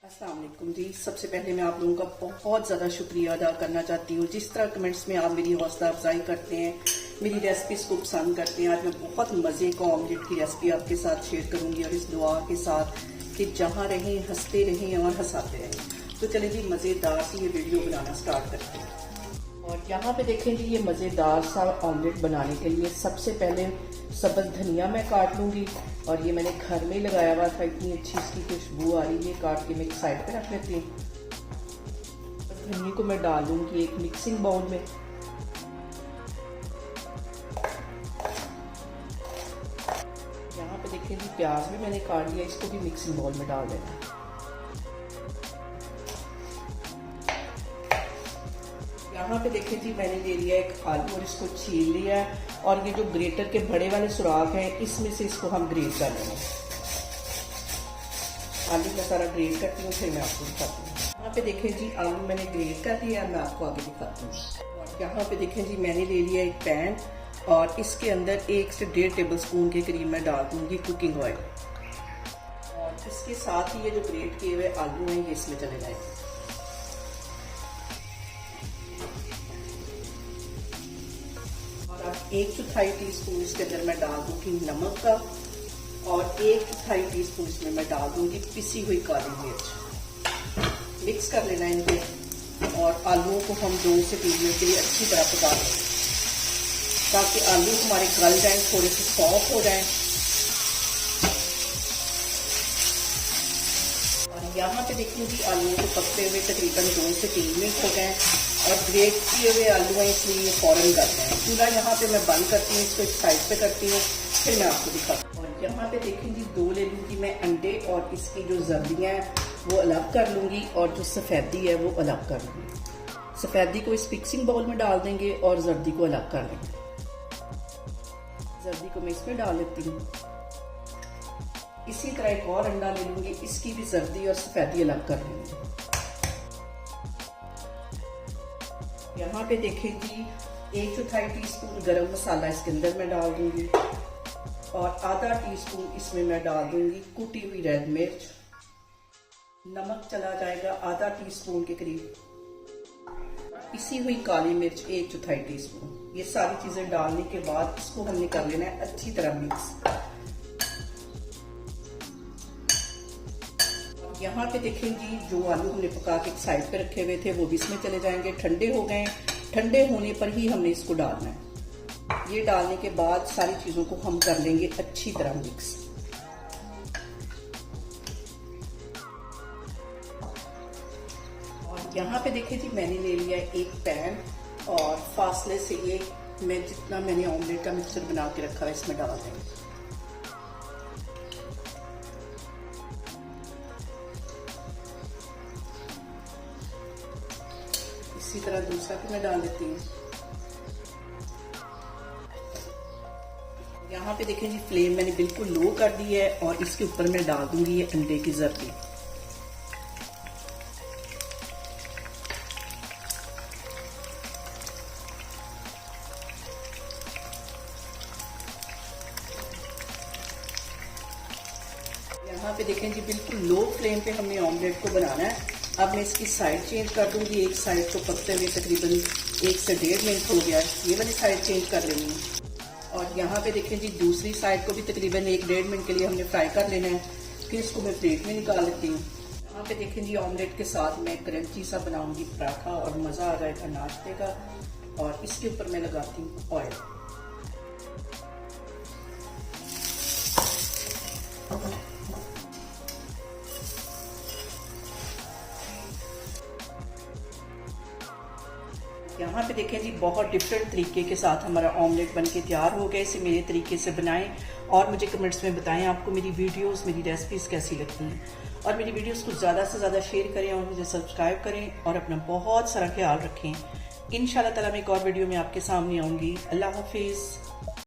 अस्सलाम वालेकुम जी। सबसे पहले मैं आप लोगों का बहुत ज़्यादा शुक्रिया अदा करना चाहती हूँ। जिस तरह कमेंट्स में आप मेरी हौसला अफजाई करते हैं, मेरी रेसिपीज़ को पसंद करते हैं। आज मैं बहुत मज़े का ऑमलेट की रेसिपी आपके साथ शेयर करूँगी और इस दुआ के साथ कि जहाँ रहें हंसते रहें और हंसाते रहें। तो चलिए जी, मज़ेदार सी ये वीडियो बनाना स्टार्ट करते हैं। और यहाँ पे देखें जी, ये मज़ेदार सा ऑमलेट बनाने के लिए सबसे पहले सब्ज़ धनिया मैं काट लूँगी। और ये मैंने घर में ही लगाया हुआ था, इतनी अच्छी इसकी खुशबू आ रही है। काट के मैं एक साइड पे रख लेती हूँ। धनिया को मैं डाल दूँगी एक मिक्सिंग बाउल में। यहाँ पे देखें जी, प्याज भी मैंने काट लिया, इसको भी मिक्सिंग बाउल में डाल देना। यहाँ पे देखें जी, मैंने ले लिया एक आलू और इसको छील लिया है। और ये जो ग्रेटर के बड़े वाले सुराख हैं, इसमें से इसको हम ग्रेट कर लेंगे। आलू का सारा ग्रेट करती हूँ, फिर मैं आपको दिखाती हूँ। यहाँ पे देखें जी, आलू मैंने ग्रेट कर लिया, मैं आपको आगे दिखाती हूँ। और यहाँ पे देखें जी, मैंने ले लिया एक पैन और इसके अंदर 1 से 1.5 टेबल स्पून के करीब मैं डाल दूँगी कुकिंग ऑयल। और इसके साथ ही ये जो ग्रेट किए हुए आलू हैं, ये इसमें चले जाएंगे। और 1/4 टीस्पून इसके अंदर मैं डाल दूंगी नमक का और 1/4 टीस्पून इसमें मैं डाल दूंगी पिसी हुई काली मिर्च। मिक्स कर लेना इनको और आलूओं को हम 2 से 3 मिनट के लिए अच्छी तरह पका लेंगे ताकि आलू हमारे गल जाएं, थोड़े से सॉफ्ट हो जाएं। और यहाँ पे देखिए कि आलूओं को पकते हुए तकरीबन 2 से 3 मिनट हो गए और ग्रेट किए हुए आलू हैं, इसलिए फौरन करते हैं। चूल्हा यहाँ पे मैं बंद करती हूँ, इसको एक साइड पे करती हूँ, फिर मैं आपको दिखाती हूँ। और यहाँ पे देखेंगी 2 ले लूँगी मैं अंडे और इसकी जो जर्दियाँ हैं वो अलग कर लूँगी और जो सफ़ेदी है वो अलग कर लूँगी। सफ़ेदी को इस मिक्सिंग बाउल में डाल देंगे और जर्दी को अलग कर लेंगे। जर्दी को मैं इसमें डाल लेती हूँ। इसी तरह एक और अंडा ले लूँगी, इसकी भी जर्दी और सफ़ेदी अलग कर लेंगे। यहाँ पे देखें जी, 1/4 टीस्पून गरम मसाला इसके अंदर मैं डाल दूंगी और आधा टीस्पून इसमें मैं डाल दूंगी कुटी हुई रेड मिर्च। नमक चला जाएगा आधा टीस्पून के करीब। पिसी हुई काली मिर्च 1/4 टीस्पून। ये सारी चीजें डालने के बाद इसको हमने कर लेना है अच्छी तरह मिक्स। यहाँ पे देखें जी, जो आलू हमने पका के साइड पे रखे हुए थे वो भी इसमें चले जाएंगे। ठंडे हो गए, ठंडे होने पर ही हमने इसको डालना है। ये डालने के बाद सारी चीजों को हम कर लेंगे अच्छी तरह मिक्स। और यहाँ पे देखें जी, मैंने ले लिया एक पैन और फासले से ये मैं जितना मैंने ऑमलेट का मिक्सचर बना के रखा है इसमें डाल देंगे। इसी तरह दूसरा भी मैं डाल देती हूँ। यहाँ पे देखें जी, फ्लेम मैंने बिल्कुल लो कर दी है और इसके ऊपर मैं डाल दूंगी ये अंडे की जर्दी। यहाँ पे देखें जी, बिल्कुल लो फ्लेम पे हमने ऑमलेट को बनाना है। अब मैं इसकी साइड चेंज कर दूंगी। एक साइड को पकते हुए तकरीबन 1 से 1.5 मिनट हो गया, ये वाली साइड चेंज कर लेनी है। और यहाँ पे देखें जी, दूसरी साइड को भी तकरीबन 1-1.5 मिनट के लिए हमने फ्राई कर लेना है। फिर इसको मैं प्लेट में निकाल लेती हूँ। यहाँ पे देखें जी, ऑमलेट के साथ मैं क्रंची सा बनाऊंगी पराठा और मज़ा आ जाएगा नाश्ते का। और इसके ऊपर मैं लगाती हूँ ऑयल। यहाँ पे देखें जी, बहुत डिफरेंट तरीके के साथ हमारा ऑमलेट बनके तैयार हो गया। इसे मेरे तरीके से बनाएं और मुझे कमेंट्स में बताएं आपको मेरी वीडियोस, मेरी रेसिपीज़ कैसी लगती हैं। और मेरी वीडियोस को ज़्यादा से ज़्यादा शेयर करें और मुझे सब्सक्राइब करें और अपना बहुत सारा ख्याल रखें। इंशाल्लाह ताला मैं एक और वीडियो में आपके सामने आऊँगी। अल्लाह हाफिज़।